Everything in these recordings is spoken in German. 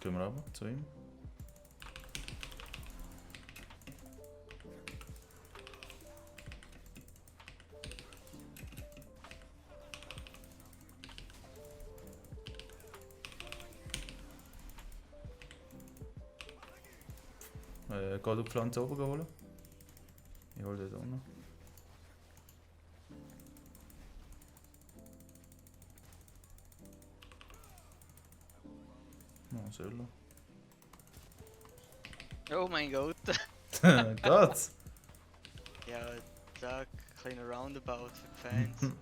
Gehen wir aber zu ihm. Geh du die Pflanze oben holen? Ich hole die da noch. Oh, Solo. Oh mein Gott. Geht's? Ja, da kleiner Roundabout für die Fans.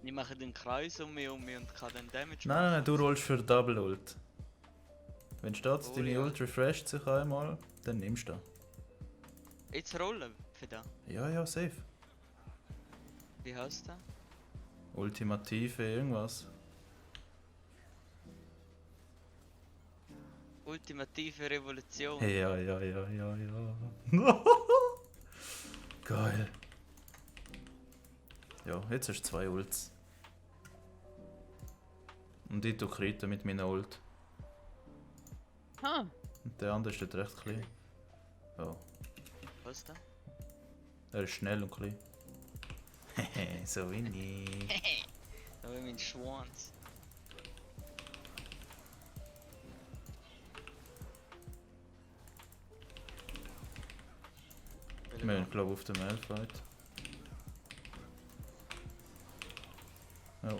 Ich mache den Kreis um mich und kann dann Damage Nein, machen. du rollst für Double Ult. Wenn steht, Oh, deine ja. Ult refresht sich einmal, dann nimmst du den. Jetzt rollen für da. Ja, safe. Wie heißt der? Ultimative irgendwas. Ultimative Revolution. Ja. Geil. Ja, jetzt hast du 2 Ults. Und ich tue Krita mit meiner Ult. Ha! Und der andere ist dort recht klein. Ja, Was ist da? er ist schnell und klein. Hehe, so wie ich. Da will mein Schwanz. Wir sind, glaube ich, auf dem Malfight. Ja.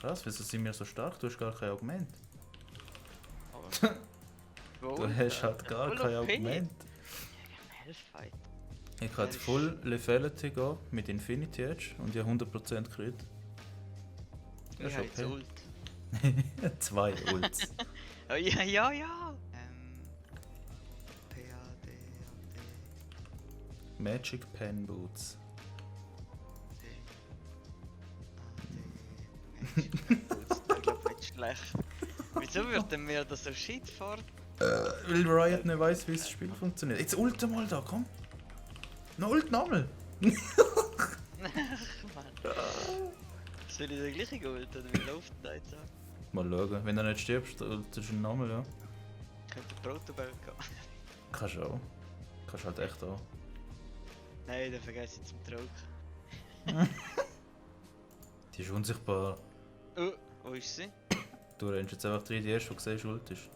Krass, wieso sind wir so stark? Du hast gar kein Argument. Du hast halt gar kein Argument. Hellfight. Ich kann jetzt Full Lethality gehen mit Infinity Edge und ja 100% Crit. Ich ist habe jetzt okay. Ult. 2 Ults. Oh, ja. PAD, Magic Pen Boots. Ich glaube nicht schlecht. Wieso wird denn mir das so shit fort? Weil Riot nicht weiss, wie das Spiel funktioniert. Jetzt ult mal da, komm! Noch ult nochmal! Mann. Soll ich den gleichen Gold oder wie läuft das jetzt ab? Mal schauen, wenn du nicht stirbst, ultest du ihn nochmal, ja. Ich könnte Protobell gehen. Kannst du auch. Kannst halt echt auch. Nein, dann vergesse ich zum Trocken. Die ist unsichtbar. Oh, wo ist sie? Du rennst jetzt einfach rein, die erste, die siehst, ult ist.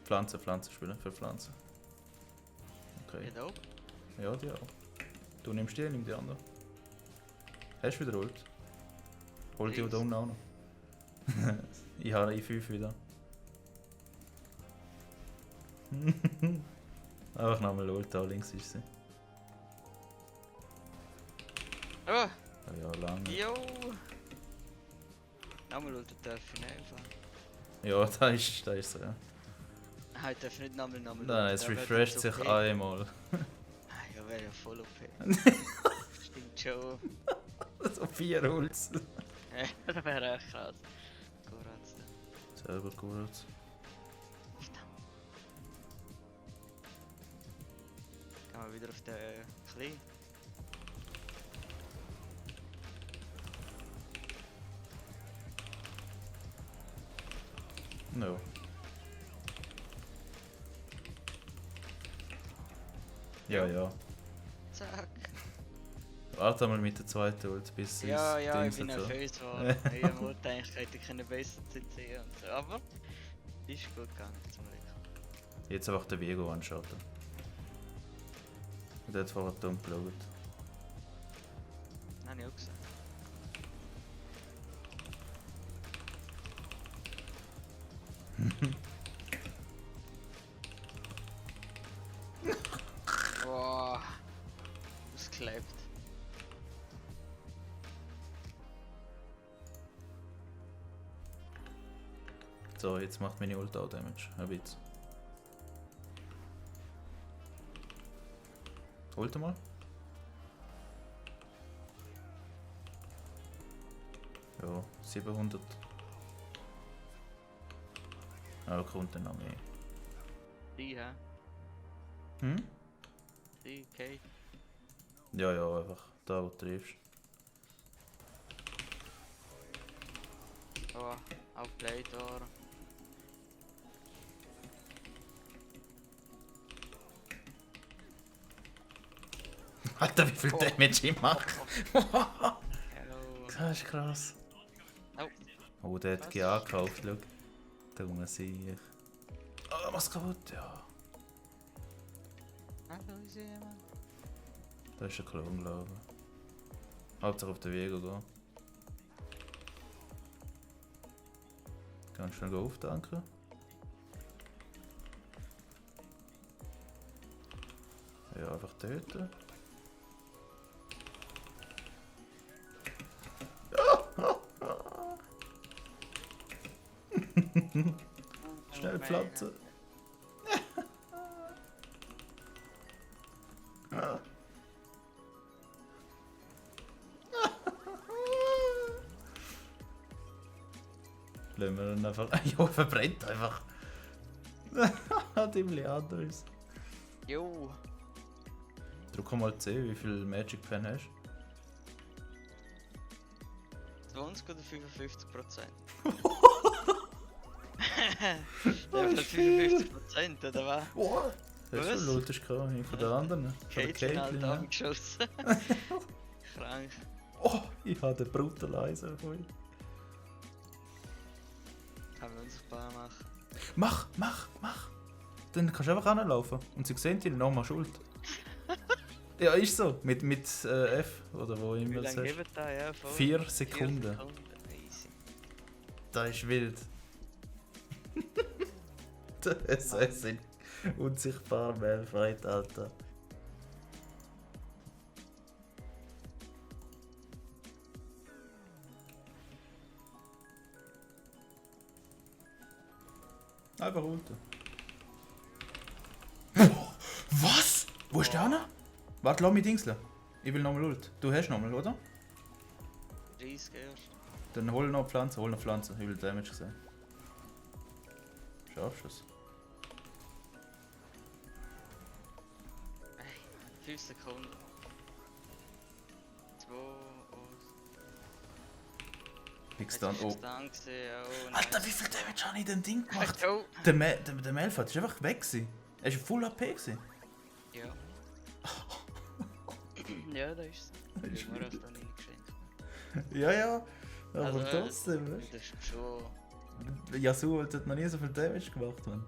Pflanze spielen, für Pflanze. Okay. Ja, da oben. Ja, die auch. Du nimmst die, nimm die andere. Hast du wieder Ult? Hol die da unten auch noch. Ich habe I5 wieder. Einfach nochmal Ult, da links ist sie. Oh, Ja, lange. jo! Nochmal Ult darf ich nicht einfach. Ja, da ist so, ja. Nein, ich darf nicht nochmal Nein, es refresht sich einmal. Ja, wäre ja voll OP. Stimmt schon. So 4 Ults. Ja, das wäre echt krass. Goratz. Selber gut. Gehen wir wieder auf den Klein. No. Ja. Zack. Warte mal mit der zweiten Ult, bis sie Ja, ich Dings bin hat so. nervös geworden. Ich wollte eigentlich hätte ich besser ziehen und so. Aber ist gut gegangen zum Glück. Jetzt einfach den Viego anschauen. Und der hat vorher dumm geschaut. Habe ich auch gesagt. Boah. Ausgeklebt. So, jetzt macht meine Ult auch Damage. Ein bisschen. Holt mal. Ja, 700. Aber kommt dann noch mehr. Die, hä? Hm? Die, okay. Ja, ja, einfach da, wo du triffst. Oh, auch Playdoor. Alter, wie viel Oh. Damage ich mache! Hello. Das ist krass. Oh, Oh, der hat Was? GA gekauft, schau. Da muss ich. Ah, was kaputt, ja. hallo, ist jemand? Da ist ein Klon, glaube ich. Hauptsache auf den Weg gehen. Ganz schnell auftanken. Ja, einfach töten. Schnell pflanzen. Lassen wir ihn einfach. Ja, verbrennt einfach. Hat ihm anderes. Jo. Drück mal C, wie viel Magic Pen hast 20 oder 55%? Der hat 55%, oder was? du? Wow! Das Was? ist schon lutisch gehabt, von den anderen. Von der Caitlyn halt Caitlyn, ja. angeschossen. Krank. Oh, ich habe den Brutalizer voll. Kann man uns ein paar machen. Mach! Dann kannst du einfach ranlaufen und sie sehen dich nochmal schuld. Ja, ist so. Mit F oder wo Wie immer es lange hast. geben da? Ja, voll. 4 Sekunden. Easy. Das ist wild. Der Assassin. Unsichtbar Malfight, Alter. Einfach unten. Was? Wo ist der hin? Warte, lass mich dingseln. Ich will nochmal Ult. Du hast nochmal, oder? 30 erst. Dann hol noch Pflanze, Ich will Damage sehen. Schaffst du es? Hey, 5 Sekunden. 2 Nix dann. Oh. Dann gesehen, oh, Alter, wie viel Damage habe ich in dem Ding gemacht? Oh. Der Malphite ist einfach weg gewesen. Er war full AP gewesen. Ja. Ja, da ist es. Das ist Ich habe mir das dann nicht geschenkt. Ja. Aber Also, trotzdem, Das ist schon. Yasuo hat noch nie so viel Damage gemacht, man.